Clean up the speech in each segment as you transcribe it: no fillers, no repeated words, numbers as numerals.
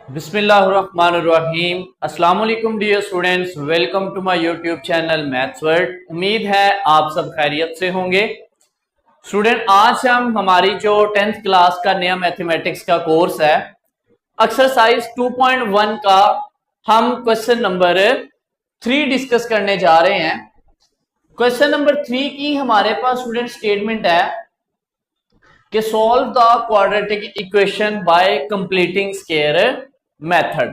बिस्मिल्लाहिर्रहमानिर्रहीम। अस्सलाम वालेकुम dear students, welcome to my YouTube channel maths world. उम्मीद है आप सब खैरियत से होंगे। स्टूडेंट, आज हम हमारी जो 10th क्लास का नया मैथमेटिक्स का कोर्स है एक्सरसाइज 2.1 का हम क्वेश्चन नंबर 3 डिस्कस करने जा रहे हैं। क्वेश्चन नंबर 3 की हमारे पास स्टूडेंट स्टेटमेंट है कि solve the quadratic equation by completing square method.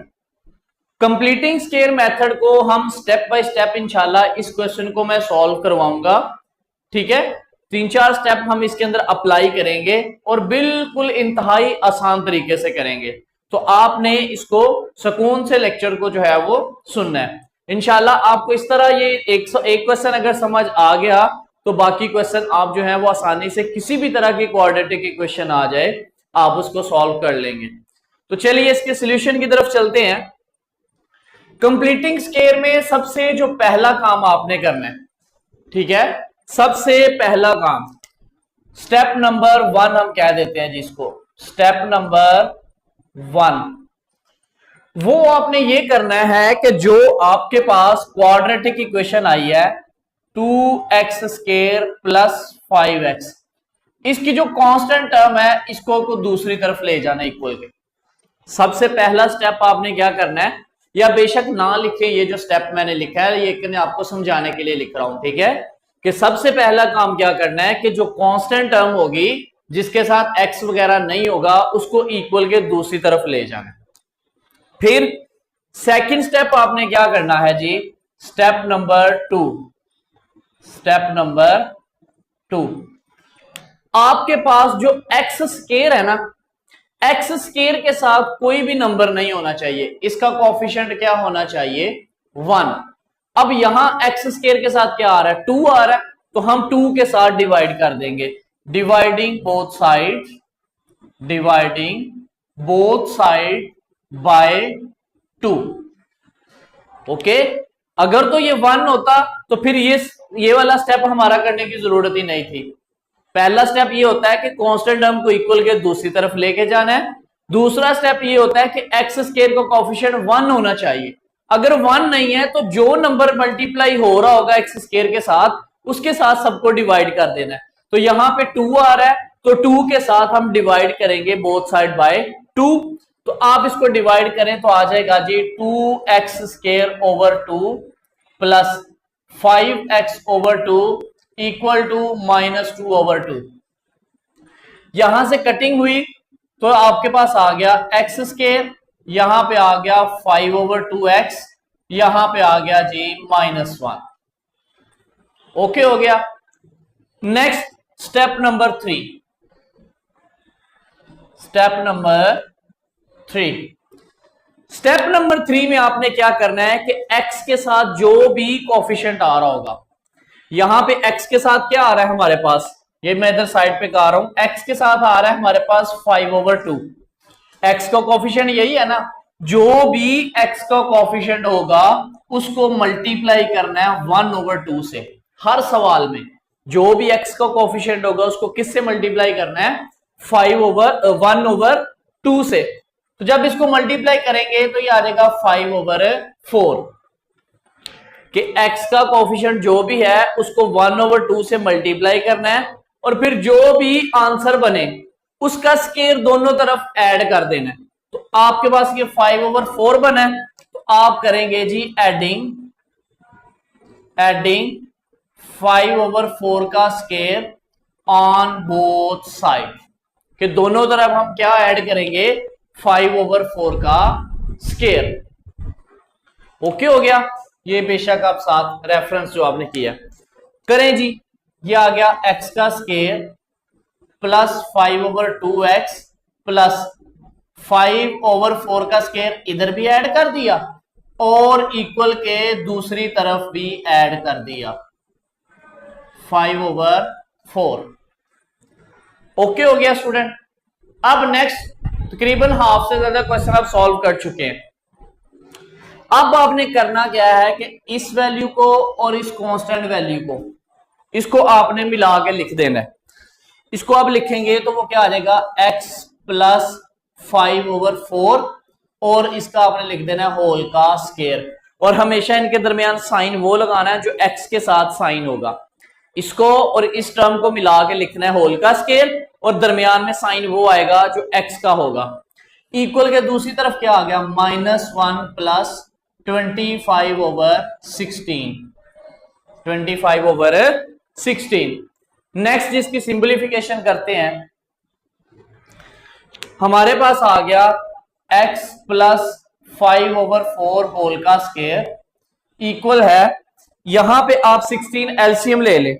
Completing square method को हम स्टेप बाय स्टेप इंशाल्लाह इस क्वेश्चन को मैं सॉल्व करवाऊंगा। ठीक है, 3-4 स्टेप हम इसके अंदर अप्लाई करेंगे और बिल्कुल इंतहाई आसान तरीके से करेंगे। तो आपने इसको सुकून से लेक्चर को जो है वो सुनना है। इंशाल्लाह आपको इस तरह ये एक क्वेश्चन अगर समझ आ गया तो बाकी क्वेश्चन आप जो है वो आसानी से किसी भी तरह की क्वाड्रेटिक इक्वेशन आ जाए आप उसको सॉल्व कर लेंगे। तो चलिए इसके सॉल्यूशन की तरफ चलते हैं। कंप्लीटिंग स्क्वायर में सबसे जो पहला काम आपने करना है, ठीक है, सबसे पहला काम स्टेप नंबर 1 हम कह देते हैं जिसको स्टेप नंबर 1, वो आपने ये करना है कि जो आपके पास क्वाड्रेटिक इक्वेशन आई है 2x² प्लस 5x, इसकी जो कांस्टेंट टर्म है इसको को दूसरी तरफ ले जाना इक्वल के। सबसे पहला स्टेप आपने क्या करना है, या बेशक ना लिखे, ये जो स्टेप मैंने लिखा है ये आपको समझाने के लिए लिख रहा हूं। ठीक है, कि सबसे पहला काम क्या करना है कि जो कांस्टेंट टर्म होगी जिसके साथ x वगैरह नहीं होगा उसको इक्वल के दूसरी तरफ ले जाना है। फिर सेकंड स्टेप आपने क्या करना है जी, स्टेप नंबर 2, स्टेप नंबर 2, आपके पास जो x² है ना, x² के साथ कोई भी नंबर नहीं होना चाहिए, इसका कोएफिशिएंट क्या होना चाहिए, 1। अब यहां x² के साथ क्या आ रहा है, 2 आ रहा है, तो हम 2 के साथ डिवाइड कर देंगे, dividing both side, dividing both side by 2। Okay, अगर तो ये 1 होता तो फिर ये वाला स्टेप हमारा करने की जरूरत ही नहीं थी। पहला स्टेप ये होता है कि कांस्टेंट टर्म को इक्वल के दूसरी तरफ लेके जाना है। दूसरा स्टेप ये होता है कि x² का कोएफिशिएंट 1 होना चाहिए। अगर 1 नहीं है तो जो नंबर मल्टीप्लाई हो रहा होगा x² के साथ उसके साथ सबको डिवाइड कर देना है। तो यहां पे 2 आ रहा है तो 2 के साथ हम डिवाइड करेंगे बोथ साइड बाय 2। तो आप इसको डिवाइड करें तो आ जाएगा जी 2x² over 2 plus 5x over 2 equal to -2 over 2। यहां से कटिंग हुई तो आपके पास आ गया x², यहां पे आ गया 5 ओवर 2x, यहां पे आ गया जी -1। ओके हो गया। Next step number 3, step number 3, step number 3 में आपने क्या करना है कि x के साथ जो भी कोएफिशिएंट आ रहा होगा, यहां पे x के साथ क्या आ रहा है हमारे पास, ये मैं इधर साइड पे कह रहा हूं, x के साथ आ रहा है हमारे पास 5 ओवर 2। x का कोएफिशिएंट यही है ना, जो भी x का कोएफिशिएंट होगा उसको मल्टीप्लाई करना है 1 ओवर 2 से। हर सवाल में जो भी x का कोएफिशिएंट होगा उसको किससे मल्टीप्लाई करना है, 1 ओवर 2 से। तो जब इसको मल्टीप्लाई करेंगे तो ये आ जाएगा 5 ओवर 4 कि x का कोएफिशिएंट जो भी है उसको 1 ओवर 2 से मल्टीप्लाई करना है और फिर जो भी आंसर बने उसका स्क्वायर दोनों तरफ ऐड कर देना है। तो आपके पास ये 5 ओवर 4 बना है तो आप करेंगे जी एडिंग 5 ओवर 4 का स्क्वायर ऑन बोथ साइड, कि दोनों तरफ हम क्या ऐड करेंगे, 5 ओवर 4 का स्क्वायर। ओके हो गया। ये बेशक आप साथ रेफरेंस जो आपने किया करें जी, ये आ गया x का square plus 5 over 2x plus 5 over 4 का स्क्वायर इधर भी ऐड कर दिया और इक्वल के दूसरी तरफ भी ऐड कर दिया 5 ओवर 4। ओके हो गया स्टूडेंट। अब नेक्स्ट तकरीबन हाफ से ज्यादा क्वेश्चन आप सॉल्व कर चुके हैं। अब आपने करना क्या है कि इस वैल्यू को और इस कांस्टेंट वैल्यू को इसको आपने मिला के लिख देना है। इसको आप लिखेंगे तो वो क्या आ जाएगा, x प्लस 5 ओवर 4 और इसका आपने लिख देना है होल का स्केयर। और हमेशा इनके दरमियान साइन वो लगाना है जो एक्स के साथ साइन होगा। इसको और इस टर्म को मिला के लिखना है होल का स्केयर, और दरमियान में साइन वो आएगा जो एक्स का होगा। इक्वल के दूसरी तरफ क्या आ गया, -1 प्लस 25/16, 25/16। नेक्स्ट जिसकी सिंपलीफिकेशन करते हैं, हमारे पास आ गया x प्लस 5/4 होल का स्केयर इक्वल है, यहां पे आप 16 एलसीएम ले लें,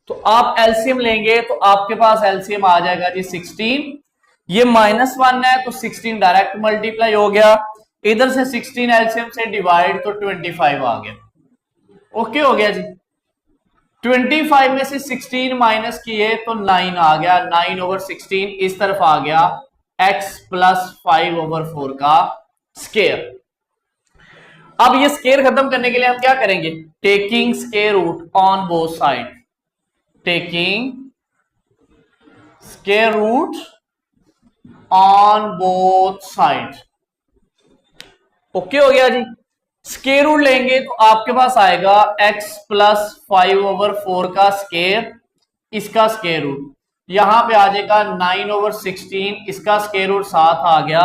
तो आप एलसीएम लेंगे तो आपके पास एलसीएम आ जाएगा जी 16। ये -1 है तो 16 डायरेक्ट मल्टीप्लाई हो गया, इधर से 16 एलसीएम से डिवाइड तो 25 आ गया। ओके हो गया जी। 25 में से 16 माइनस किए तो 9 आ गया, 9/16 इस तरफ आ गया x प्लस 5/4 का स्केयर। अब ये स्केयर खत्म करने के लिए हम क्या करेंगे, taking square root on both side, taking square root on both side. Okay हो गया जी। स्केयर रूट लेंगे तो आपके पास आएगा x प्लस 5/4 का स्केयर, इसका स्केयर रूट, यहां पे आ जाएगा 9/16, इसका स्केयर रूट साथ आ गया,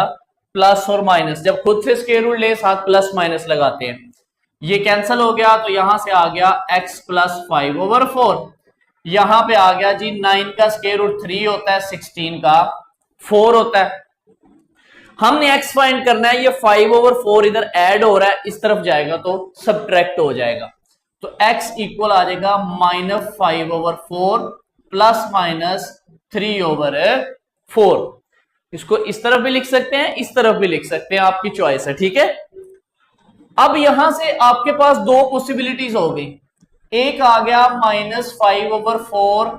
प्लस और माइनस, जब खुद से स्केयर रूट ले साथ प्लस माइनस लगाते हैं, ये कैंसिल हो गया तो यहां से आ गया x प्लस 5/4, यहां पे आ गया जी 9 का स्केयर रूट 3 होता है, 16 का 4 होता है। हमने x फाइंड करना है, ये 5/4 इधर ऐड हो रहा है, इस तरफ जाएगा तो सबट्रैक्ट हो जाएगा, तो x इक्वल आ जाएगा -5/4 प्लस माइनस 3/4। इसको इस तरफ भी लिख सकते हैं, इस तरफ भी लिख सकते हैं, आपकी चॉइस है, ठीक है। अब यहां से आपके पास दो पॉसिबिलिटीज हो गई, एक आ गया -5/4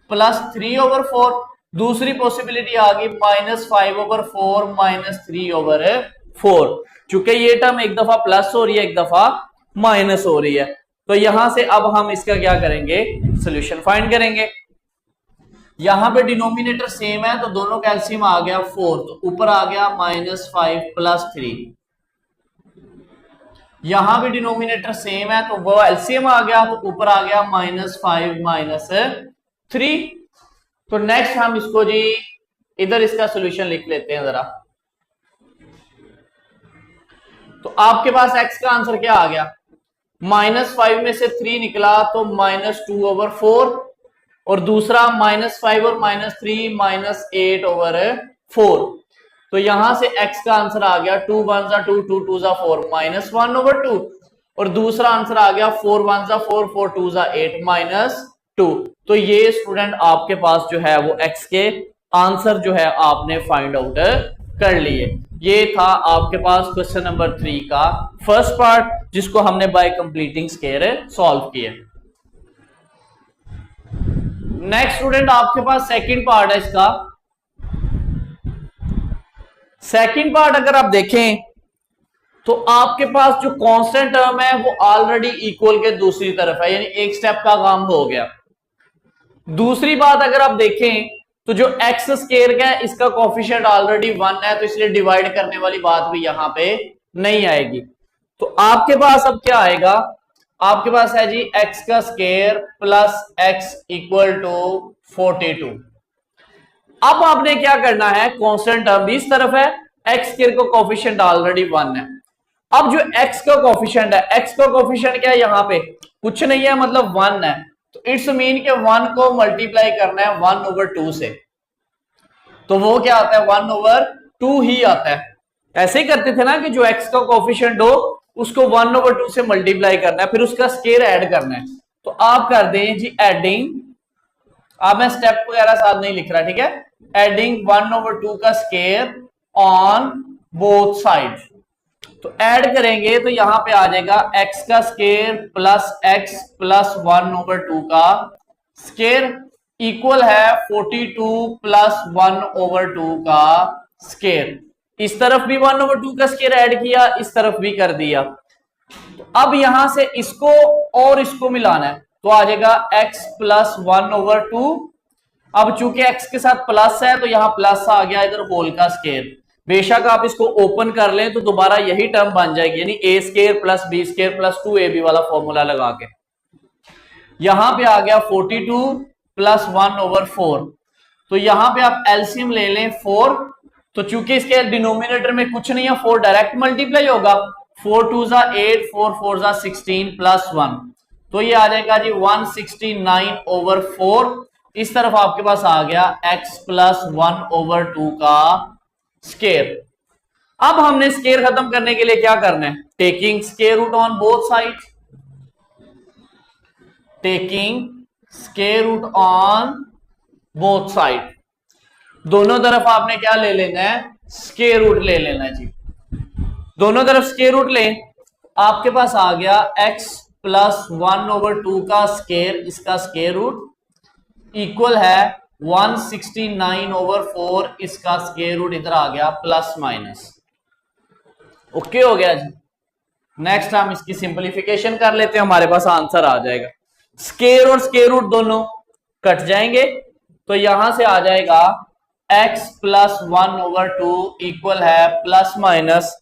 प्लस 3/4, दूसरी पॉसिबिलिटी आ गई -5/4 माइनस 3/4। चूंकि ये टर्म एक दफा प्लस हो रही है, एक दफा माइनस हो रही है, तो यहां से अब हम इसका क्या करेंगे, सोल्यूशन फाइंड करेंगे। यहां पे डिनोमिनेटर सेम है तो दोनों का एलसीएम आ गया 4, तो ऊपर आ गया -5 प्लस 3, यहां भी डिनोमिनेटर सेम है तो वो एलसीएम आ गया, तो ऊपर आ गया -5 माइनस 3। तो नेक्स्ट हम इसको जी इधर इसका सोल्यूशन लिख लेते हैं जरा। तो आपके पास x का आंसर क्या आ गया, -5 में से 3 निकला तो -2/4, और दूसरा -5 और -3 -8/4, तो यहां से x का आंसर आ गया 2 1 2 2 2 4 -1/2, और दूसरा आंसर आ गया 4 1 4 4 2 8 -2। तो ये स्टूडेंट आपके पास जो है वो x के आंसर जो है आपने फाइंड आउट कर लिए। ये था आपके पास क्वेश्चन नंबर 3 का फर्स्ट पार्ट, जिसको हमने बाय कंप्लीटिंग स्केयर सॉल्व किया। नेक्स्ट स्टूडेंट आपके पास सेकंड पार्ट है इसका। सेकंड पार्ट अगर आप देखें तो आपके पास जो कांस्टेंट टर्म है वो ऑलरेडी इक्वल के दूसरी तरफ है, यानी एक स्टेप का काम हो गया। दूसरी बात अगर आप देखें तो जो एक्स स्केयर का है इसका कोफिशिएंट ऑलरेडी 1 है, तो इसलिए डिवाइड करने वाली बात भी यहां पे नहीं आएगी। तो आपके पास अब क्या आएगा, आपके पास है जी एक्स का square plus x equal to 42। अब आपने क्या करना है, कांस्टेंट टर्म भी इस तरफ है, एक्स स्केयर का कोफिशिएंट ऑलरेडी 1 है। अब जो एक्स का कोफिशिएंट है, एक्स का कोफिशिएंट क्या है, यहां पे कुछ नहीं है, मतलब 1 है, तो इट्स मीन के 1 को मल्टीप्लाई करना है 1/2 से, तो वो क्या आता है 1/2 ही आता है। ऐसे ही करते थे ना कि जो एक्स का कोफिशिएंट हो उसको 1/2 से मल्टीप्लाई करना है, फिर उसका स्केयर ऐड करना है। तो आप कर दें जी एडिंग, आप मैं स्टेप वगैरह साथ नहीं लिख रहा, ठीक है, एडिंग 1/2 का स्केयर ऑन बोथ साइड। तो ऐड करेंगे तो यहां पे आ जाएगा x का स्केयर प्लस x प्लस 1/2 का स्केयर इक्वल है 42 प्लस 1/2 का स्केयर। इस तरफ भी 1/2 का स्केयर ऐड किया, इस तरफ भी कर दिया। तो अब यहां से इसको और इसको मिलाना है, तो आ जाएगा x प्लस 1/2। अब चूंकि x के साथ प्लस है तो यहां प्लस आ गया, इधर होल का स्केयर, बेशक आप इसको ओपन कर लें तो दोबारा यही टर्म बन जाएगी, यानी A square plus B square plus 2ab वाला फॉर्मूला लगा के। यहां पे आ गया 42 प्लस 1/4। तो यहां पे आप एलसीएम ले लें 4, तो चूंकि इसके डिनोमिनेटर में कुछ नहीं है 4 डायरेक्ट मल्टीप्लाई होगा, 4 2 जा 8, 4 4 जा 16 प्लस 1, तो ये आ जाएगा जी 169/4। इस तरफ आपके पास आ गया x प्लस 1/2 का स्केयर। अब हमने स्केयर खत्म करने के लिए क्या करना है, taking square root on both side, taking square root on both side, दोनों तरफ आपने क्या ले लेना है, स्केयर रूट ले लेना है जी। दोनों तरफ स्केयर रूट लें, आपके पास आ गया x प्लस 1/2 का स्केयर, इसका स्केयर रूट इक्वल है 169/4, इसका स्केयर रूट इधर आ गया प्लस माइनस। ओके हो गया जी। नेक्स्ट हम इसकी सिंपलीफिकेशन कर लेते हैं, हमारे पास आंसर आ जाएगा। स्केयर और स्केयर रूट दोनों कट जाएंगे, तो यहां से आ जाएगा x प्लस 1/2 इक्वल है प्लस माइनस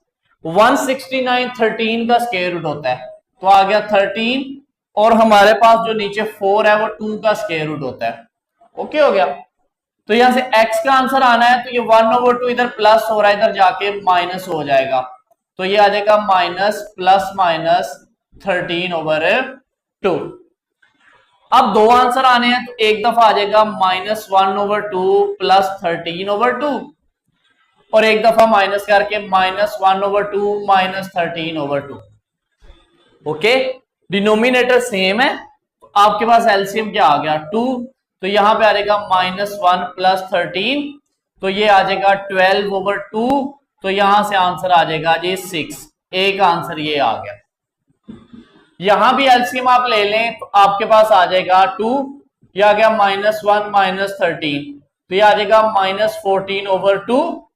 169, 13 का स्केयर रूट होता है, तो आ गया 13, और हमारे पास जो नीचे 4 है वो 2 का स्केयर रूट होता है। ओके हो गया। तो यहां से x का आंसर आना है, तो ये 1/2 इधर प्लस हो रहा है, इधर जाके माइनस हो जाएगा, तो ये आ जाएगा माइनस प्लस माइनस 13/2। अब दो आंसर आने हैं, तो एक दफा आ जाएगा -1/2 प्लस 13/2, और एक दफा माइनस करके -1/2 माइनस 13/2। ओके, डिनोमिनेटर सेम है, तो आपके पास एलसीएम क्या आ गया 2, तो यहां पे आ जाएगा -1 प्लस 13, तो ये आ जाएगा 12/2, तो यहां से आंसर आ जाएगा जी 6। एक आंसर ये आ गया। यहां भी एलसीएम आप ले लें, तो आपके पास आ जाएगा 2, ये आ गया -1 माइनस 13, तो ये आ जाएगा -14/2,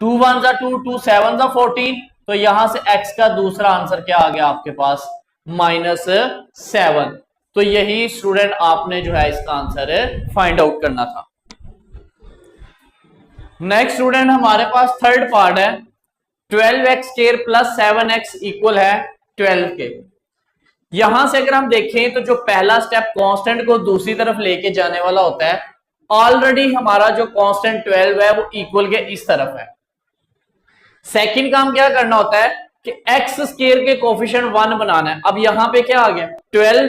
2 1 जा 2, 2 7 जा 14, तो यहां से x का दूसरा आंसर क्या आ गया आपके पास -7। तो यही स्टूडेंट आपने जो है इसका आंसर फाइंड आउट करना था। नेक्स्ट स्टूडेंट हमारे पास थर्ड पार्ट है, 12x square plus 7x equal है 12 के। यहां से अगर हम देखें तो जो पहला स्टेप कांस्टेंट को दूसरी तरफ लेके जाने वाला होता है, ऑलरेडी हमारा जो कांस्टेंट 12 है वो इक्वल के इस तरफ है। सेकंड काम क्या करना होता है कि x स्क्वायर के कोफिशिएंट 1 बनाना है। अब यहां पे क्या आ गया 12,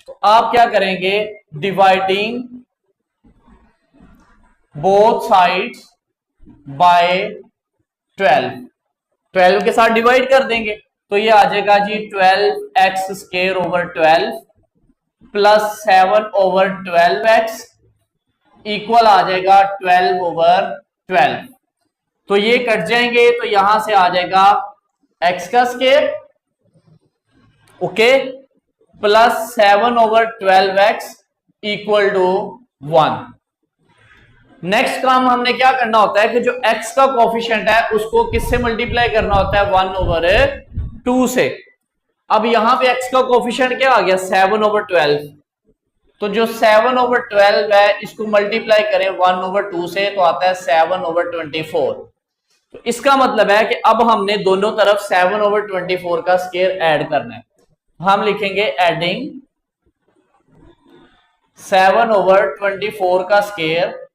तो आप क्या करेंगे, डिवाइडिंग बोथ साइड्स बाय 12 के साथ डिवाइड कर देंगे, तो ये आ जाएगा जी 12x square over 12 plus 7/12x equal आ जाएगा 12/12। तो ये कट जाएंगे, तो यहां से आ जाएगा x का square, okay, plus 7/12x equal to 1। Next काम हमने क्या करना होता है कि जो x का कोफिशिएंट है उसको किससे मल्टीप्लाई करना होता है 1/2 से। अब यहां पे x का कोफिशिएंट क्या आ गया 7/12, तो जो 7/12 है इसको मल्टीप्लाई करें 1/2 से, तो आता है 7/24। तो इसका मतलब है कि अब हमने दोनों तरफ 7/24 का स्क्वायर ऐड करना है। हम लिखेंगे एडिंग 7/24 का स्क्वायर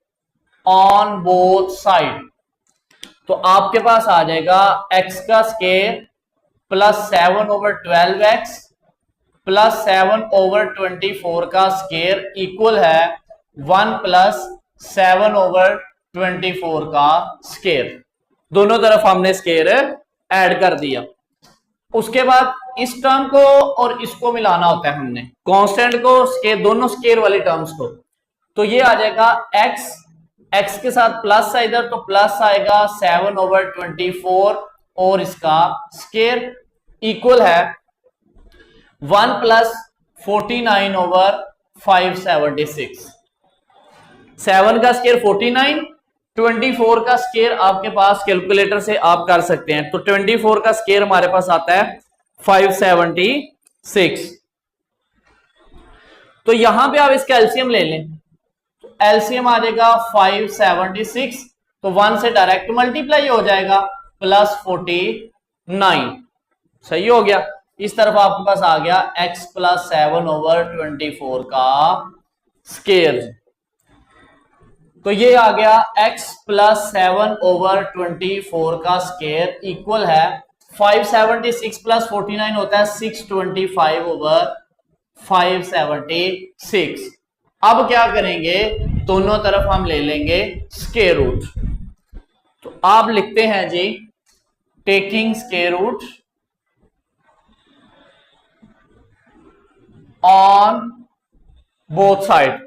ऑन बोथ साइड, तो आपके पास आ जाएगा x का स्क्वायर प्लस 7/12x प्लस 7/24 का स्क्वायर इक्वल है 1 प्लस 7/24 का स्क्वायर। दोनों तरफ हमने स्क्वायर ऐड कर दिया। उसके बाद इस टर्म को और इसको मिलाना होता है हमने, कांस्टेंट को स्क्वायर, दोनों स्क्वायर वाली टर्म्स को, तो ये आ जाएगा x के साथ प्लस है इधर, तो प्लस आएगा 7/24 और इसका स्क्वायर इक्वल है 1 प्लस 49/576। 7 का स्क्वायर 49, 24 का स्क्वायर आपके पास कैलकुलेटर से आप कर सकते हैं, तो 24 का स्क्वायर हमारे पास आता है 576। तो यहां पे आप इसका एलसीएम ले लें, एलसीएम आ जाएगा 576, तो 1 से डायरेक्ट मल्टीप्लाई हो जाएगा, प्लस 49। सही हो गया। इस तरफ आपके पास आ गया x प्लस 7/24 का स्केयर। तो ये आ गया x प्लस 7/24 का स्केयर इक्वल है 576 प्लस 49 होता है 625/576। अब क्या करेंगे, दोनों तरफ हम ले लेंगे स्क्वायर रूट। तो आप लिखते हैं जी taking square root on both side.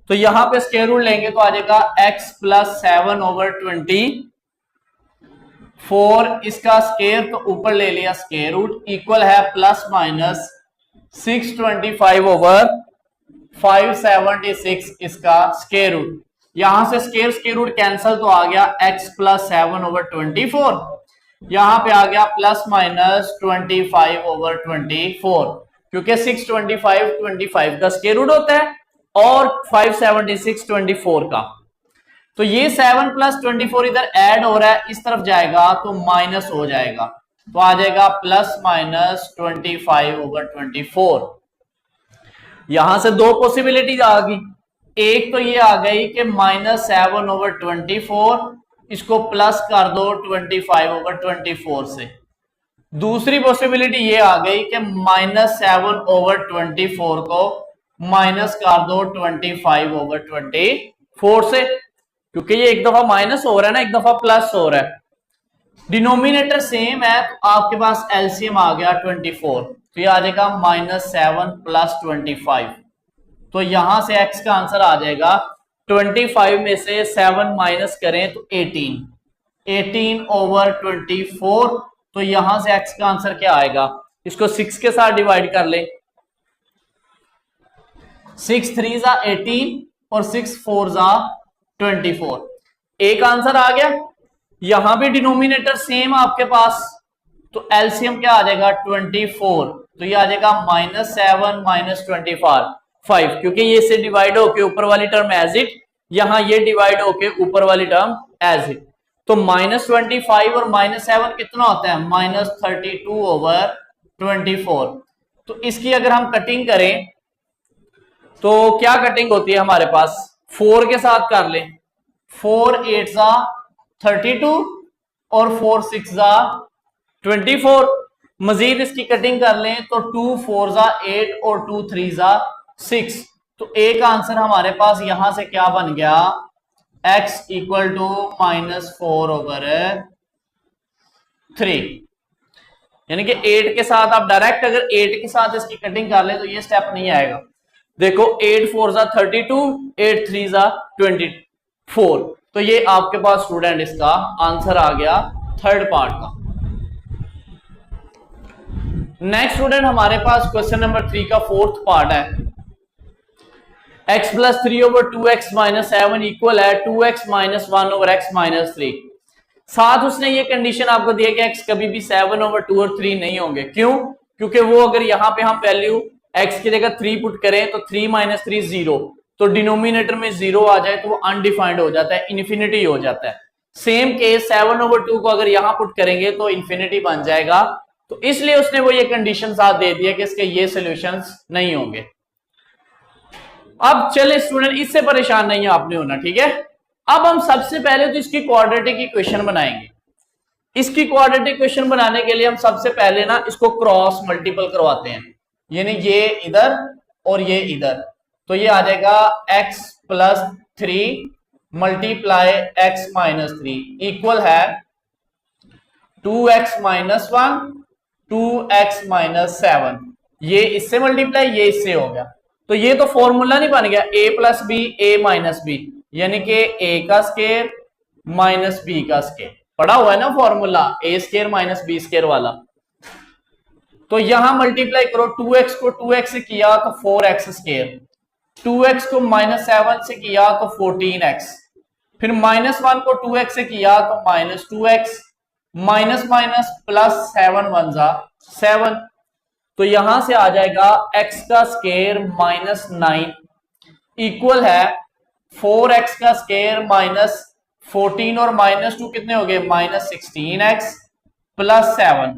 तो यहां पे स्क्वायर रूट लेंगे तो आ जाएगा x प्लस 7/24, इसका स्क्वायर तो ऊपर ले लिया स्क्वायर रूट, इक्वल है प्लस माइनस 625/576 इसका स्क्वायर रूट। यहां से स्क्वायर रूट कैंसल तो आ गया x प्लस 7/24, यहां पे आ गया प्लस माइनस 25/24, क्योंकि 625 का स्क्वायर रूट होता है और 576 24 का। तो ये 7 प्लस 24 इधर ऐड हो रहा है, इस तरफ जाएगा तो माइनस हो जाएगा, तो आ जाएगा प्लस माइनस 25/24। यहां से दो पॉसिबिलिटीज आ गई। एक तो ये आ गई कि माइनस 7/24, इसको प्लस कर दो 25/24 से। दूसरी पॉसिबिलिटी ये आ गई कि माइनस 7/24 को माइनस कर दो 25/24 से, क्योंकि ये एक दफा माइनस हो रहा है ना, एक दफा प्लस हो रहा है। डिनोमिनेटर सेम है तो आपके पास एलसीएम आ गया 24, तो ये आ जाएगा -7 + 25। तो यहां से x का आंसर आ जाएगा 25 में से 7 माइनस करें तो 18/24। तो यहां से x का आंसर क्या आएगा, इसको 6 के साथ डिवाइड कर ले, 6 3 = 18 और 6 4 = 24। एक आंसर आ गया। यहां भी डिनोमिनेटर सेम आपके पास, तो एलसीएम क्या आ जाएगा 24, तो ये आ जाएगा -7 - 25, क्योंकि ये से डिवाइड होके ऊपर वाली टर्म एज इट, यहां ये डिवाइड होके ऊपर वाली टर्म एज इट। तो -25 और -7 कितना होता है, -32/24। तो इसकी अगर हम कटिंग करें तो क्या कटिंग होती है हमारे पास, 4 के साथ कर लें, 4 8 = 32 और 4 6 = 24। मजीद इसकी कटिंग कर लें तो 2 4 = 8 और 2 3 = 6। तो एक आंसर हमारे पास यहां से क्या बन गया, x = -4/3। यानी कि 8 के साथ आप डायरेक्ट अगर 8 के साथ इसकी कटिंग कर ले तो ये स्टेप नहीं आएगा। देखो 8 4 = 32, 8 3 = 24। तो ये आपके पास स्टूडेंट इसका आंसर आ गया थर्ड पार्ट का। नेक्स्ट स्टूडेंट हमारे पास क्वेश्चन नंबर 3 का फोर्थ पार्ट है। x + 3/2x - 7 इक्वल है 2x - 1/x - 3। साथ उसने ये कंडीशन आपको दी है कि x कभी भी 7/2 और 3 नहीं होंगे। क्यों, क्योंकि वो अगर यहां पे हम वैल्यू x की जगह 3 पुट करें तो 3 - 3 0, तो डिनोमिनेटर में 0 आ जाए तो वो अनडिफाइंड हो जाता है, इन्फिनिटी हो जाता है। सेम केस 7/2 को अगर यहां पुट करेंगे तो इन्फिनिटी बन जाएगा। तो इसलिए उसने वो ये कंडीशन साथ दे दिया कि इसके ये सॉल्यूशंस नहीं होंगे। अब चले स्टूडेंट, इससे परेशान नहीं आपने होना, ठीक है। अब हम सबसे पहले तो इसकी क्वाड्रेटिक इक्वेशन बनाएंगे। इसकी क्वाड्रेटिक इक्वेशन बनाने के लिए हम सबसे पहले ना इसको क्रॉस मल्टीपल करवाते हैं, यानी ये इधर और ये इधर। तो ये आ जाएगा x + 3 × x - 3 इक्वल है 2x - 1 2x - 7। ये इससे मल्टीप्लाई, ये इससे हो गया। तो ये तो फॉर्मूला नहीं बन गया a + b a - b, यानी कि a का स्क्वायर माइनस b का स्क्वायर। पढ़ा हुआ है ना फॉर्मूला a² - b² वाला। तो यहां मल्टीप्लाई करो, 2x को 2x से किया तो 4x², 2x को -7 से किया तो 14x, फिर -1 को 2x से किया तो -2x, माइनस माइनस प्लस 7 1 = 7। तो यहां से आ जाएगा x का स्क्वायर -9 इक्वल है 4x का स्क्वायर 14 और -2 कितने हो गए, -16x प्लस 7।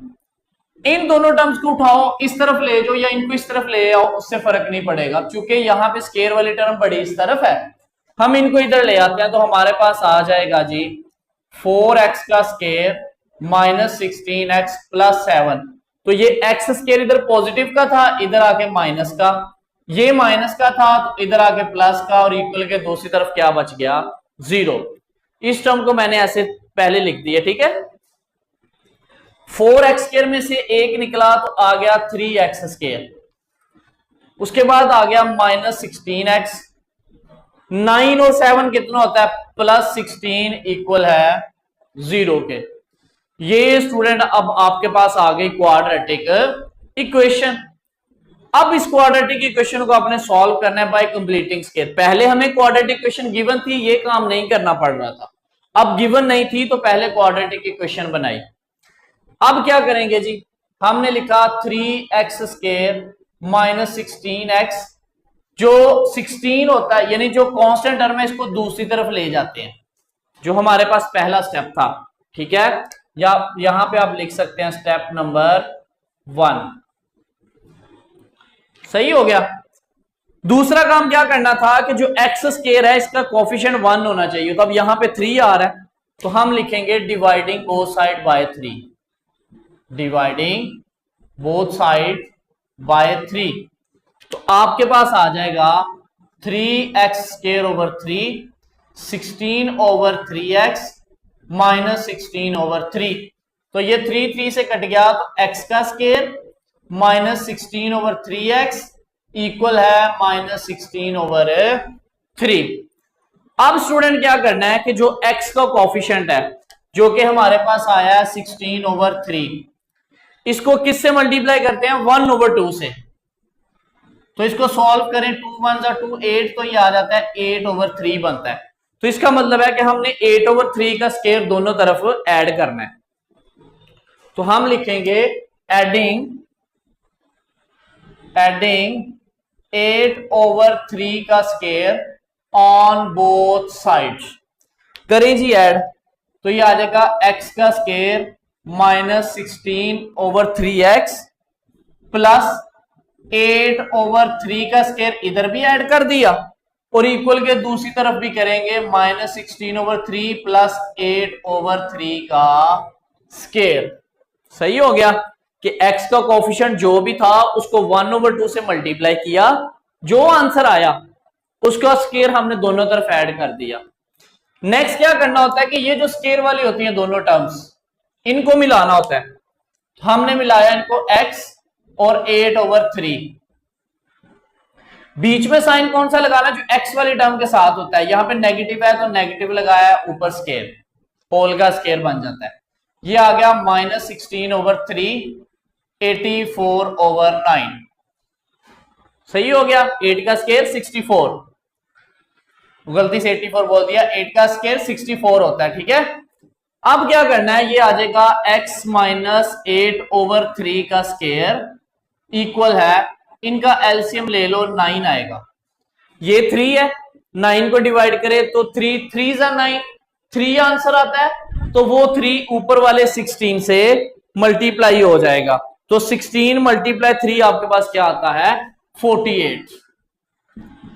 इन दोनों टर्म्स को उठाओ, इस तरफ ले जाओ या इनको इस तरफ ले आओ, उससे फर्क नहीं पड़ेगा, क्योंकि यहाँ पे स्केयर वाली टर्म बड़ी इस तरफ है। हम इनको इधर ले आते हैं तो हमारे पास आ जाएगा जी 4x का स्केयर -16x प्लस 7। तो ये x स्केयर इधर पॉजिटिव का था, इधर आके माइनस का, ये माइनस का था तो इधर आके प्लस का, और इक्वल के दूसरी तरफ क्या बच गया, 0। इस टर्म को मैंने ऐसे पहले लिख दिया, ठीक है। 4x स्केयर में से एक निकला तो आ गया 3x स्केयर, उसके बाद आ गया -16x, 9 और 7 कितना होता है, +16 इक्वल है 0 के। ये स्टूडेंट अब आपके पास आ गई क्वाड्रेटिक इक्वेशन। अब इस क्वाड्रेटिक इक्वेशन को आपने सॉल्व करना है बाय कंप्लीटिंग स्केयर। पहले हमें क्वाड्रेटिक इक्वेशन गिवन थी, ये काम नहीं करना पड़ रहा था। अब गिवन नहीं थी तो पहले क्वाड्रेटिक इक्वेशन बनाई। अब क्या करेंगे जी, हमने लिखा 3x स्केयर -16x, जो 16 होता है यानी जो कांस्टेंट टर्म है इसको दूसरी तरफ ले जाते हैं, जो हमारे पास पहला स्टेप था, ठीक है। या यहां पे आप लिख सकते हैं स्टेप नंबर 1, सही हो गया। दूसरा काम क्या करना था कि जो x स्केयर है इसका कोफिशिएंट 1 होना चाहिए, तो अब यहां पे 3 आ रहा है तो हम लिखेंगे dividing both side by 3, dividing both side by 3। तो आपके पास आ जाएगा 3x square over 3, 16 over 3x -16 over 3। तो ये 3 से कट गया तो x का स्केयर -16 ओवर 3x इक्वल है -16 ओवर 3। अब स्टूडेंट क्या करना है कि जो x का कोफिशिएंट है जो कि हमारे पास आया है 16 ओवर 3, इसको किससे मल्टीप्लाई करते हैं, 1 ओवर 2 से। तो इसको सॉल्व करें, 2 1 2 8, तो ये आ जाता है 8 ओवर 3 बनता है। तो इसका मतलब है कि हमने 8 ओवर 3 का स्केयर दोनों तरफ ऐड करना है। तो हम लिखेंगे एडिंग 8 ओवर 3 का स्केयर ऑन बोथ साइड्स। करें जी ऐड, तो ये आ जाएगा x का square -16 over 3x plus 8 over 3 का स्केयर इधर भी ऐड कर दिया, और इक्वल के दूसरी तरफ भी करेंगे -16 ओवर 3 प्लस 8 ओवर 3 का स्केयर। सही हो गया कि x का कोफिशिएंट जो भी था उसको 1 ओवर 2 से मल्टीप्लाई किया, जो आंसर आया उसका स्केयर हमने दोनों तरफ ऐड कर दिया। नेक्स्ट क्या करना होता है कि ये जो स्केयर वाली होती है दोनों टर्म्स, इनको मिलाना होता है। हमने मिलाया इनको x और 8 ओवर 3, बीच में साइन कौन सा लगाना, जो x वाली टर्म के साथ होता है। यहां पे नेगेटिव है तो नेगेटिव लगाया, ऊपर स्केयर, होल का स्केयर बन जाता है। ये आ गया -16 ओवर 3, 84 ओवर 9। सही हो गया, 8 का स्केयर 64, गलती से 84 बोल दिया, 8 का स्केयर 64 होता है, ठीक है। अब क्या करना है, ये आ जाएगा x - 8 ओवर 3 का स्केयर इक्वल है, इनका एलसीएम ले लो 9 आएगा। ये 3 है, 9 को डिवाइड करें तो 3 3 9, 3 आंसर आता है, तो वो 3 ऊपर वाले 16 से मल्टीप्लाई हो जाएगा। तो 16 × 3 आपके पास क्या आता है, 48,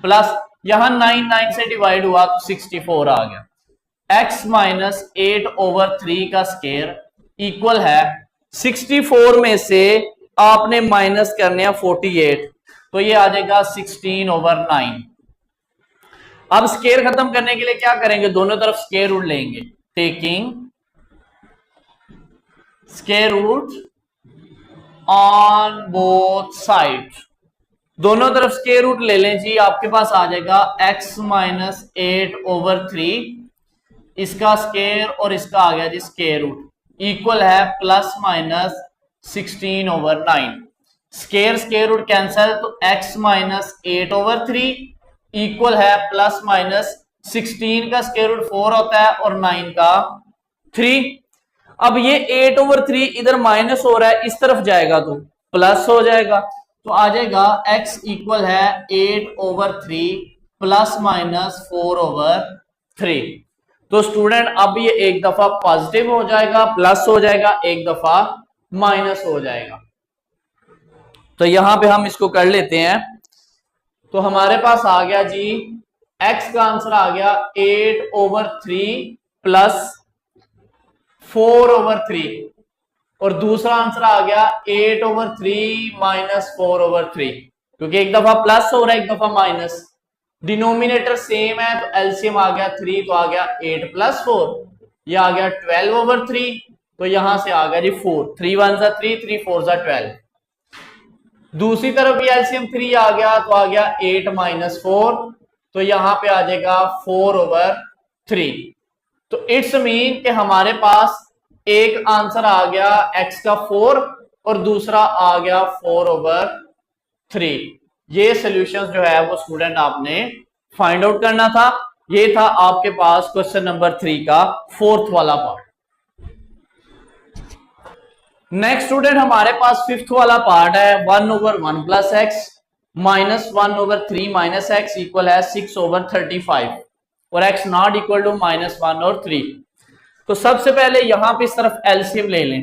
प्लस यहां 9 9 से डिवाइड हुआ तो 64 आ गया। x - 8 ओवर 3 का स्केयर इक्वल है 64 में से आपने माइनस करने हैं 48, तो ये आ जाएगा 16 ओवर 9। अब स्केयर खत्म करने के लिए क्या करेंगे, दोनों तरफ स्केयर रूट लेंगे, taking square root on both side. दोनों तरफ स्केयर रूट ले लें जी, आपके पास आ जाएगा x - 8 ओवर 3, इसका स्केयर और इसका आ गया जी स्केयर रूट, इक्वल है ±16 over 9। Square square root cancel, तो x - 8 ओवर 3 इक्वल है ±16 का स्केयर रूट 4 होता है और 9 का 3। अब ये 8 ओवर 3 इधर माइनस हो रहा है, इस तरफ जाएगा तो प्लस हो जाएगा, तो आ जाएगा x इक्वल है 8 ओवर 3 ± 4 ओवर 3। तो स्टूडेंट अब ये एक दफा पॉजिटिव हो जाएगा, प्लस हो जाएगा, एक दफा माइनस हो जाएगा। तो यहां पे हम इसको कर लेते हैं। तो हमारे पास आ गया जी x का आंसर आ गया 8/3 प्लस 4/3 और दूसरा आंसर आ गया 8/3 माइनस 4/3, क्योंकि एक दफा प्लस हो रहा है एक दफा माइनस, डिनोमिनेटर सेम है तो एलसीएम आ गया 3, तो आ गया 8 + 4, ये आ गया 12/3, तो यहां से आ गया जी 4, 3 1 = 3, 3 4 = 12। दूसरी तरफ भी एलसीएम 3 आ गया तो आ गया 8 - 4, तो यहां पे आ जाएगा 4/3। तो इट्स मीन कि हमारे पास एक आंसर आ गया x का 4 और दूसरा आ गया 4/3। ये सॉल्यूशंस जो है वो स्टूडेंट आपने फाइंड आउट करना था। ये था आपके पास क्वेश्चन नंबर 3 का फोर्थ वाला पार्ट। नेक्स्ट स्टूडेंट हमारे पास फिफ्थ वाला पार्ट है 1/1 + x minus 1/3 minus x equal है 6/35 और x नॉट इक्वल टू -1 और 3। तो सबसे पहले यहां पे इस तरफ एलसीएम ले लें।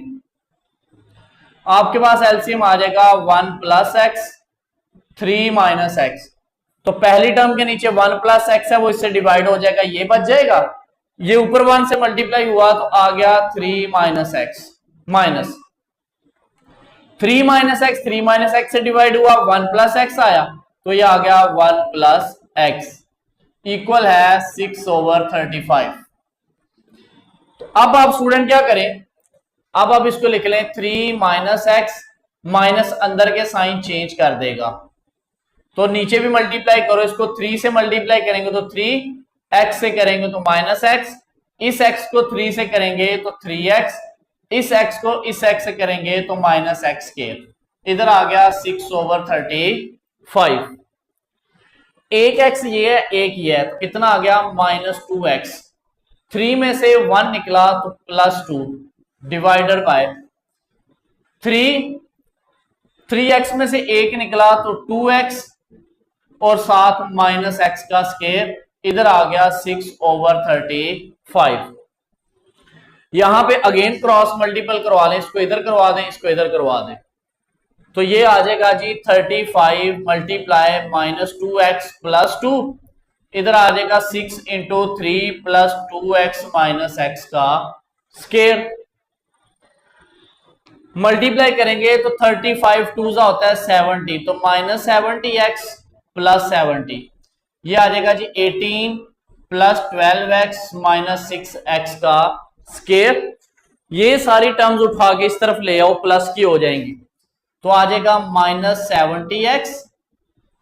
आपके पास एलसीएम आ जाएगा 1 + x 3 - x। तो पहली टर्म के नीचे 1 + x है वो इससे डिवाइड हो जाएगा, ये बच जाएगा। ये ऊपर 1 से मल्टीप्लाई हुआ तो आ गया 3 - x माइनस 3 - x, 3 - x से डिवाइड हुआ 1 + x आया तो ये आ गया 1 + x इक्वल है 6/35। तो अब आप स्टूडेंट क्या करें, अब आप इसको लिख लें 3 - x माइनस अंदर के साइन चेंज कर देगा, तो नीचे भी मल्टीप्लाई करो, इसको 3 से मल्टीप्लाई करेंगे तो 3, x से करेंगे तो -x, इस x को 3 से करेंगे तो 3x, इस x को इस x से करेंगे तो -x²। इधर आ गया 6/35। एक x ये है एक ये है, तो कितना आ गया -2x। 3 में से 1 निकला तो +2 डिवाइडेड बाय 3x में से 1 निकला तो 2x और साथ -x का स्क्वायर, इधर आ गया 6/35। यहां पे अगेन क्रॉस मल्टीपल करवा लें, इसको इधर करवा दें, इसको इधर करवा दें, तो ये आ जाएगा जी 35 मल्टीप्लाई -2x + 2, इधर आ जाएगा 6 × 3 + 2x - x का स्क्वायर। मल्टीप्लाई करेंगे तो 35 2 होता है 70, तो -70x + 70, ये आ जाएगा जी 18 + 12x - 6x का स्क्वायर। ये सारी टर्म्स उठा के इस तरफ ले आओ, प्लस की हो जाएंगी, तो आ जाएगा -70x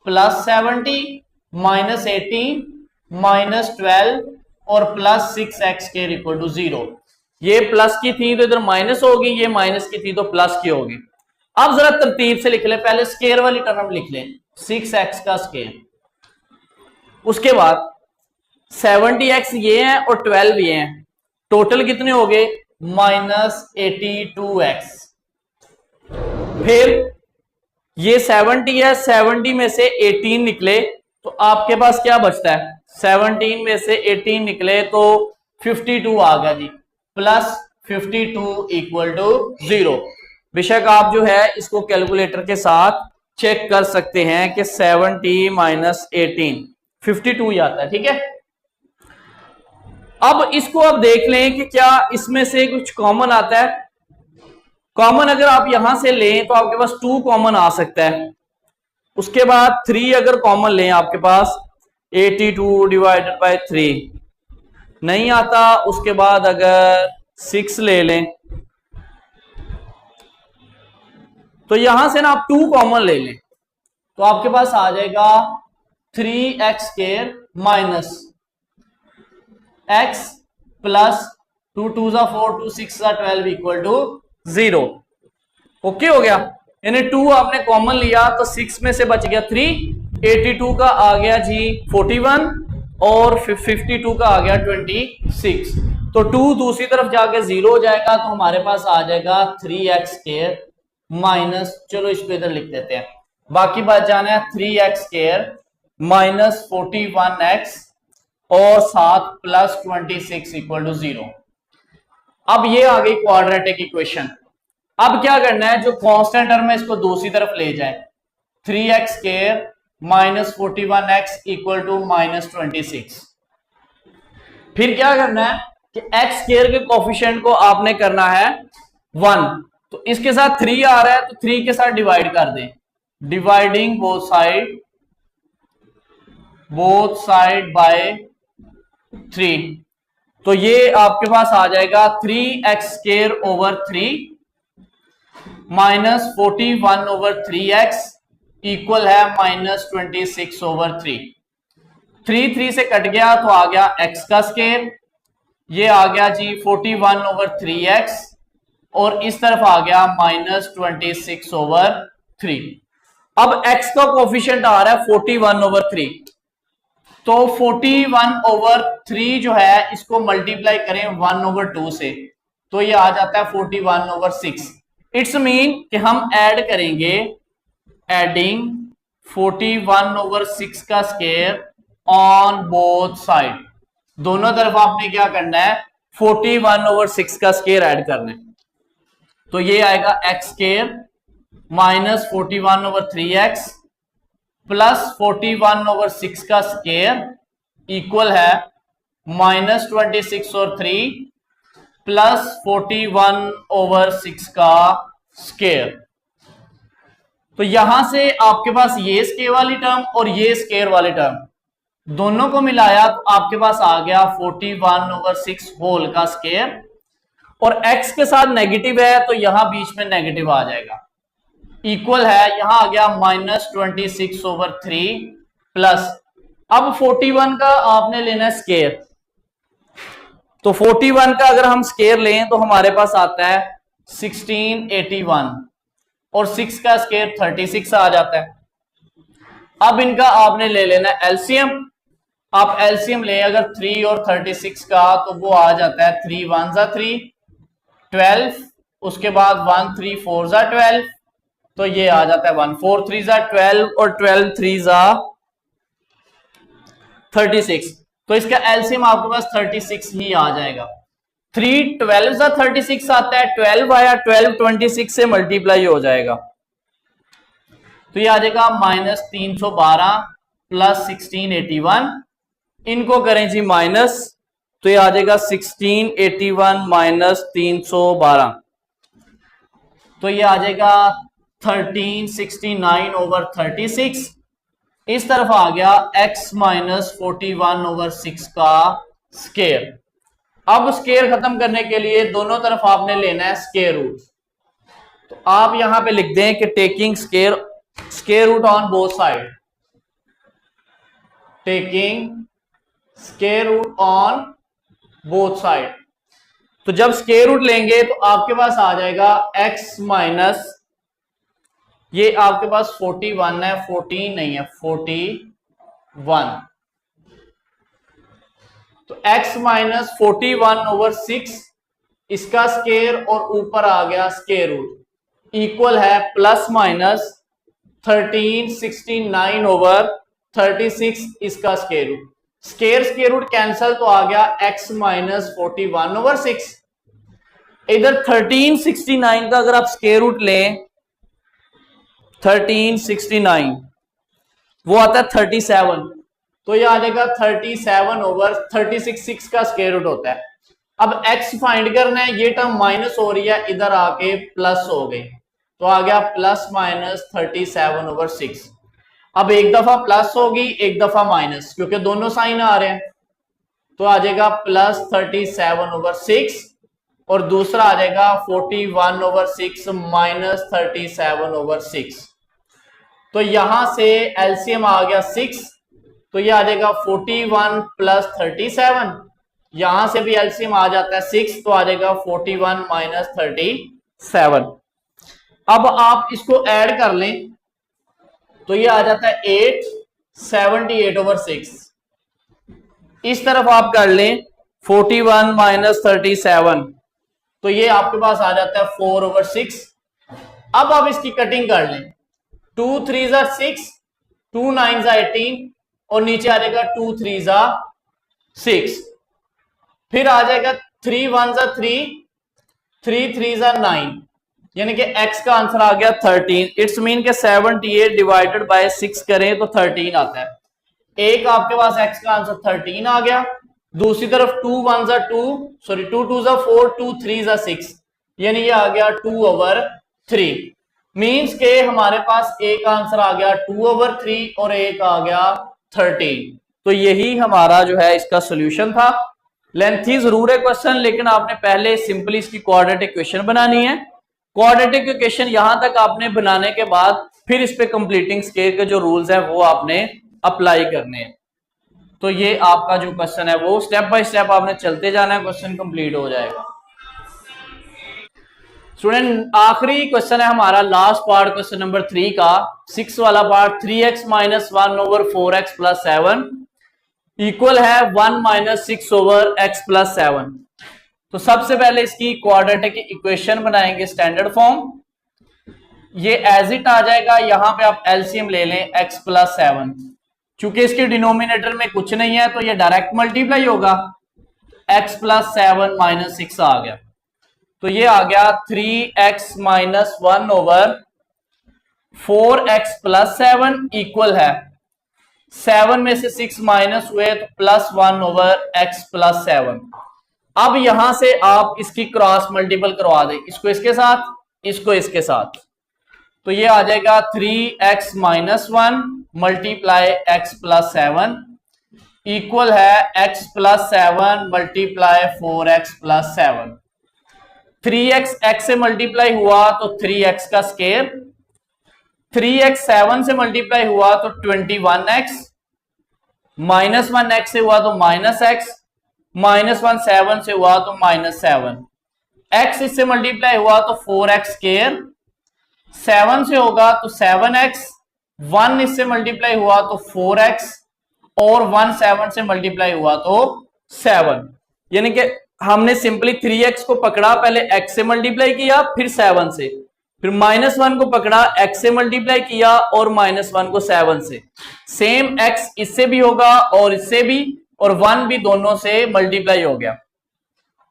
+ 70 -18 -12 और +6x² = 0। ये प्लस की थी तो इधर माइनस होगी, ये माइनस की थी तो प्लस की होगी। अब जरा तरतीब से लिख ले, पहले स्क्वायर वाली टर्म लिख लें 6x का स्क्वायर, उसके बाद 70x ये है और 12 ये है, टोटल कितने हो गए -82x। फिर ये 70 है, 70 में से 18 निकले तो आपके पास क्या बचता है, 17 में से 18 निकले तो 52 आ गया जी, +52 = 0। बेशक आप जो है इसको कैलकुलेटर के साथ चेक कर सकते हैं कि 70 - 18 52 ही आता है, ठीक है। अब इसको आप देख लें कि क्या इसमें से कुछ कॉमन आता है। कॉमन अगर आप यहां से लें तो आपके पास 2 कॉमन आ सकता है, उसके बाद 3 अगर कॉमन लें आपके पास 82 डिवाइडेड बाय 3 नहीं आता, उसके बाद अगर 6 ले लें तो यहां से ना आप 2 कॉमन ले लें तो आपके पास आ जाएगा 3x² minus x plus 2 2 = 4 2 6 = 12 = 0। Okay हो गया, यानी 2 आपने कॉमन लिया तो 6 में से बच गया 3, 82 का आ गया जी 41 और 52 का आ गया 26। तो 2 दूसरी तरफ जाके 0 हो जाएगा, तो हमारे पास आ जाएगा 3x² माइनस, चलो इसको इधर लिख देते हैं, बाकी बच जाना है 3x² माइनस 41x और 7 प्लस 26 इक्वल टू 0। अब ये आ गई क्वाड्रेटिक इक्वेशन। अब क्या करना है, जो कांस्टेंट टर्म है इसको दूसरी तरफ ले जाए, 3x square minus 41x equal to minus 26। फिर क्या करना है कि x स्क्वायर के कोफिशिएंट को आपने करना है 1, तो इसके साथ 3 आ रहा है तो 3 के साथ डिवाइड कर दें, डिवाइडिंग बोथ साइड बाय 3, तो ये आपके पास आ जाएगा 3x square over 3 minus 41 over 3x equal है माइनस 26 ओवर 3। 3 से कट गया तो आ गया x का स्क्वायर, ये आ गया जी 41 ओवर 3x और इस तरफ आ गया माइनस 26 ओवर 3। अब x का कोफिशिएंट आ रहा है 41 ओवर 3, तो 41 ओवर 3 जो है इसको मल्टीप्लाई करें 1 ओवर 2 से, तो ये आ जाता है 41 ओवर 6। इट्स मीन कि हम ऐड करेंगे, एडिंग 41 ओवर 6 का स्क्वायर ऑन बोथ साइड, दोनों तरफ आपने क्या करना है 41 ओवर 6 का स्क्वायर ऐड करना है, तो ये आएगा x square minus 41 over 3x plus 41 over 6 का स्क्वायर इक्वल है माइनस 26 और 3 प्लस 41 ओवर 6 का स्क्वायर। तो यहां से आपके पास ये स्क्वायर वाली टर्म और ये स्क्वायर वाली टर्म दोनों को मिलाया तो आपके पास आ गया 41 ओवर 6 होल का स्क्वायर, और x के साथ नेगेटिव है तो यहां बीच में नेगेटिव आ जाएगा, इक्वल है यहां आ गया माइनस 26 ओवर 3 प्लस, अब 41 का आपने लेना है स्क्वायर, तो 41 का अगर हम स्क्वायर लें तो हमारे पास आता है 1681 और 6 का स्क्वायर 36 आ जाता है। अब इनका आपने ले लेना है एलसीएम, आप एलसीएम ले अगर 3 और 36 का तो वो आ जाता है 3 1 जा 3 12, उसके बाद 1 3 4 जा 12, तो ये आ जाता है 1 4 3 जा 12 और 12 3 जा 36, तो इसका एलसीएम आपके पास 36 ही आ जाएगा। 3 12 जा 36 आता है, 12 आया 12 26 से मल्टीप्लाई हो जाएगा, तो ये आ जाएगा माइनस 312 प्लस 1681, इनको करें जी माइनस, तो ये आ जाएगा 1681 माइनस 312, तो ये आ जाएगा 1369 ओवर 36, इस तरफ आ गया x माइनस 41 ओवर 6 का स्क्वायर। अब स्क्वायर खत्म करने के लिए दोनों तरफ आपने लेना है स्क्वायर रूट, तो आप यहां पे लिख दें कि taking square root on both side, taking square root on both side, तो जब स्क्वायर रूट लेंगे तो आपके पास आ जाएगा x माइनस, ये आपके पास 41 है 14 नहीं है 41, तो x माइनस 41 ओवर 6 इसका स्क्वायर और ऊपर आ गया स्क्वायर रूट इक्वल है प्लस माइनस 1369 ओवर 36 इसका square root, square root cancel तो आ गया x माइनस 41 ओवर 6, इधर 1369 का अगर आप स्क्वायर रूट लें 1369 वो आता है 37, तो ये आ जाएगा 37 ओवर 36 6 का स्क्वायर रूट होता है। अब x फाइंड करना है, ये टर्म माइनस हो रही है इधर आके प्लस हो गई, तो आ गया प्लस माइनस 37 ओवर 6। अब एक दफा प्लस होगी एक दफा माइनस क्योंकि दोनों साइन आ रहे हैं, तो आ जाएगा प्लस 37 ओवर 6 और दूसरा आ जाएगा 41 ओवर 6 माइनस 37 ओवर 6, तो यहां से एलसीएम आ गया 6, तो ये आ जाएगा 41 प्लस 37, यहां से भी एलसीएम आ जाता है 6, तो आ जाएगा 41 माइनस 37। अब आप इसको ऐड कर लें तो ये आ जाता है 8 78 ओवर 6, इस तरफ आप कर लें 41 माइनस 37, तो ये आपके पास आ जाता है 4 ओवर 6। अब आप इसकी कटिंग कर लें, 2 3 6 2 9 18 और नीचे आ जाएगा 2 3 6, फिर आ जाएगा 3 1 जा 3, 3 3 जा 9, यानी कि x का आंसर आ गया 13। इट्स मीन के 78 डिवाइडेड बाय 6 करें तो 13 आता है। एक आपके पास x का आंसर 13 आ गया, दूसरी तरफ 2 1 जा 2, सॉरी 2 2 जा 4, 2 3 जा 6, यानी ये आ गया 2/3। मींस के हमारे पास एक आंसर आ गया 2/3 और एक आ गया 13। तो यही हमारा जो है इसका सोल्यूशन था। लेंथी जरूर है क्वेश्चन, लेकिन आपने पहले सिंपली इसकी क्वाड्रेटिक इक्वेशन बनानी है। क्वाड्रेटिक इक्वेशन यहां तक आपने बनाने के बाद फिर इस पे कंप्लीटिंग स्केयर के जो रूल्स हैं वो आपने अप्लाई करने हैं। तो ये आपका जो क्वेश्चन है वो स्टेप बाय स्टेप आपने चलते जाना है, क्वेश्चन कंप्लीट हो जाएगा। स्टूडेंट आखिरी क्वेश्चन है हमारा, लास्ट पार्ट क्वेश्चन नंबर 3 का 6 वाला पार्ट। 3x - 1/4x + 7 इक्वल है 1 - 6/x + 7। तो सबसे पहले इसकी क्वाड्रेटिक इक्वेशन बनाएंगे स्टैंडर्ड फॉर्म। ये एज इट आ जाएगा, यहां पे आप एलसीएम ले लें x + 7। चूंकि इसके डिनोमिनेटर में कुछ नहीं है तो ये डायरेक्ट मल्टीप्लाई होगा, x + 7 - 6 आ गया। तो ये आ गया 3x - 1/4x + 7 इक्वल है 7 में से 6 माइनस हुए तो +1/x + 7। अब यहां से आप इसकी क्रॉस मल्टीपल करवा दें, इसको इसके साथ, इसको इसके साथ। तो ये आ जाएगा 3x - 1 × x + 7 इक्वल है x + 7 × 4x + 7। 3x x से मल्टीप्लाई हुआ तो 3x का स्केयर, 3x 7 से मल्टीप्लाई हुआ तो 21x, -1x से हुआ तो -x, -1 7 से हुआ तो -7, x इससे मल्टीप्लाई हुआ तो 4x स्केयर, 7 से होगा तो 7x, 1 इससे मल्टीप्लाई हुआ तो 4x और 1 7 से मल्टीप्लाई हुआ तो 7। यानी कि हमने सिंपली 3x को पकड़ा, पहले x से मल्टीप्लाई किया फिर 7 से, फिर -1 को पकड़ा x से मल्टीप्लाई किया और -1 को 7 से। सेम x इससे भी होगा और इससे भी, और 1 भी दोनों से मल्टीप्लाई हो गया।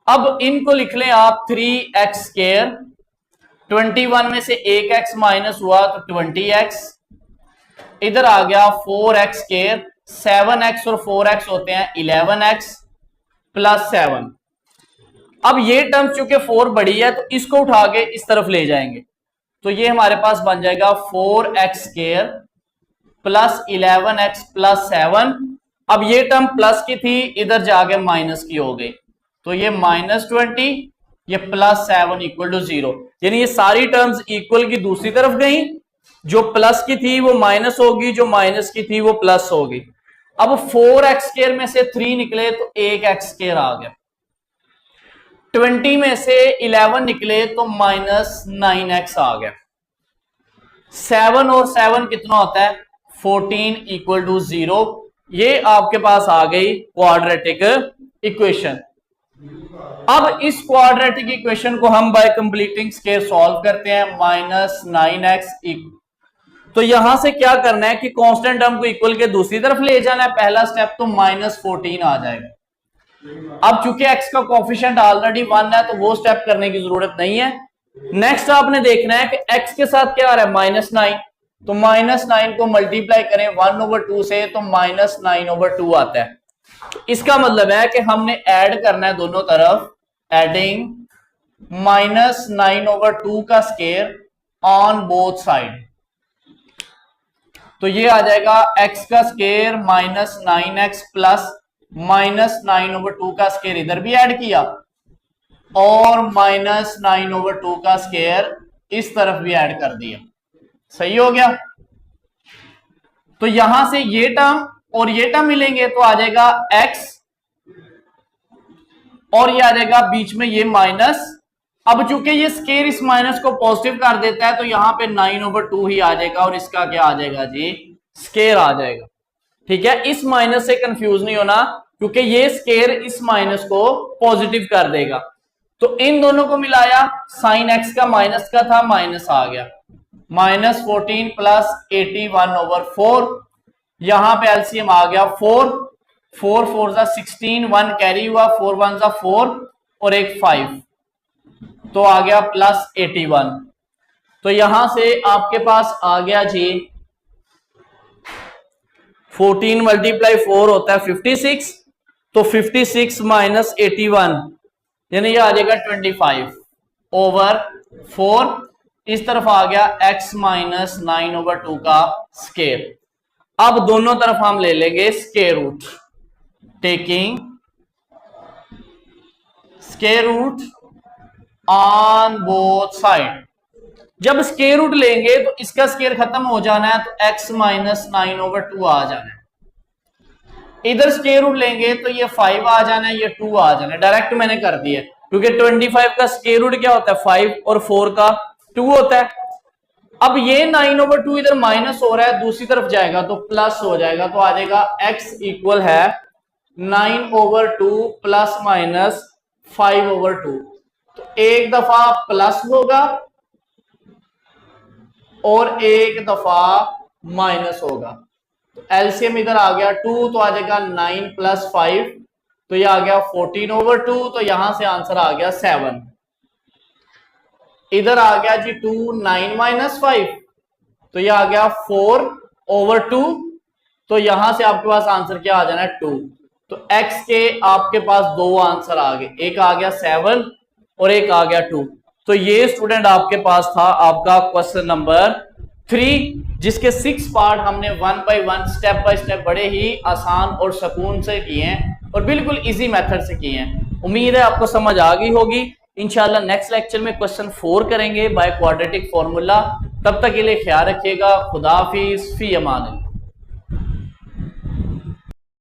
अब इनको लिख लें आप 3x स्क्वायर, 21 में से 1x माइनस हुआ तो 20x, इधर आ गया 4x स्क्वायर, 7x और 4x होते हैं 11x + 7। अब ये टर्म चूंकि 4 बड़ी है तो इसको उठा के इस तरफ ले जाएंगे, तो ये हमारे पास बन जाएगा 4x स्क्वायर + 11x + 7। अब ये टर्म प्लस की थी, इधर जाके माइनस की हो गई, तो ये -20, ये +7 = 0। यानी ये सारी टर्म्स इक्वल की दूसरी तरफ गई, जो प्लस की थी वो माइनस होगी, जो माइनस की थी वो प्लस होगी। अब 4x स्क्वायर में से 3 निकले तो 1x स्क्वायर आ गया, 20 में से 11 निकले तो -9x आ गया। 7 और 7 कितना होता है 14 = 0। ये आपके पास आ गई क्वाड्रेटिक इक्वेशन। अब इस क्वाड्रेटिक इक्वेशन को हम बाय कंप्लीटिंग स्क्वायर सॉल्व करते हैं, -9x। तो यहां से क्या करना है कि कांस्टेंट टर्म को इक्वल के दूसरी तरफ ले जाना है, पहला स्टेप, तो -14 आ जाएगा। अब चूंकि x का कोफिशिएंट ऑलरेडी 1 है तो वो स्टेप करने की जरूरत नहीं है। नेक्स्ट आपने देखना है कि x के साथ क्या आ रहा है -9, तो -9 को मल्टीप्लाई करें 1/2 से तो -9/2 आता है। इसका मतलब है कि हमने ऐड करना है दोनों तरफ, एडिंग -9/2 का स्क्वायर ऑन बोथ साइड। तो ये आ जाएगा x का स्क्वायर -9x प्लस -9/2 का स्क्वायर इधर भी ऐड किया और -9/2 का स्क्वायर इस तरफ भी ऐड कर दिया। सही हो गया। तो यहां से ये टर्म और ये टर्म मिलेंगे तो आ जाएगा x और ये आ जाएगा बीच में ये माइनस। अब चूंकि ये स्क्वायर इस माइनस को पॉजिटिव कर देता है तो यहां पे 9/2 ही आ जाएगा और इसका क्या आ जाएगा जी, स्क्वायर आ जाएगा। ठीक है, इस माइनस से कंफ्यूज नहीं होना क्योंकि ये स्क्वायर इस माइनस को पॉजिटिव कर देगा। तो इन दोनों को मिलाया, साइन x का माइनस का था, माइनस आ गया, -14 + 81/4। यहां पे एलसीएम आ गया 4, 4 4 जा 16, 1 कैरी हुआ, 4 1 जा 4 और एक 5, तो आ गया प्लस 81। तो यहां से आपके पास आ गया जी 14 मल्टीप्लाई 4 होता है 56, तो 56 माइनस 81 यानी ये आ जाएगा 25 ओवर 4। इस तरफ आ गया x माइनस 9 ओवर 2 का स्केयर। अब दोनों तरफ हम ले लेंगे square root, taking square root on both side. जब स्केयर रूट लेंगे तो इसका स्केयर खत्म हो जाना है, तो x माइनस 9 ओवर 2 आ जाना है। इधर स्केयर रूट लेंगे तो ये 5 आ जाना है, ये 2 आ जाना है। डायरेक्ट मैंने कर दिया क्योंकि 25 का स्केयर रूट क्या होता है 5 और 4 का 2 होता है। अब ये 9 ओवर 2 इधर माइनस हो रहा है, दूसरी तरफ जाएगा तो प्लस हो जाएगा, तो आ जाएगा x इक्वल है 9 ओवर 2 प्लस माइनस 5 ओवर 2। तो एक दफा प्लस होगा और एक दफा माइनस होगा, तो एलसीएम इधर आ गया 2, तो आ जाएगा 9 प्लस 5, तो ये आ गया 14 ओवर 2, तो यहां से आंसर आ गया 7। इधर आ गया जी 2 9 माइनस 5, तो ये आ गया 4 ओवर 2, तो यहां से आपके पास आंसर क्या आ जाना है 2। तो x के आपके पास दो आंसर आ गए, एक आ गया 7 और एक आ गया 2। तो ये स्टूडेंट आपके पास था आपका क्वेश्चन नंबर 3, जिसके 6 पार्ट हमने 1 बाय 1 स्टेप बाय स्टेप बड़े ही आसान और सुकून से किए हैं और बिल्कुल इजी मेथड से किए हैं। उम्मीद है आपको समझ आ गई होगी। इंशाल्लाह नेक्स्ट लेक्चर में क्वेश्चन 4 करेंगे बाय क्वाड्रेटिक फॉर्मूला। तब तक के लिए ख्याल रखिएगा। खुदा हाफिज, फी अमान।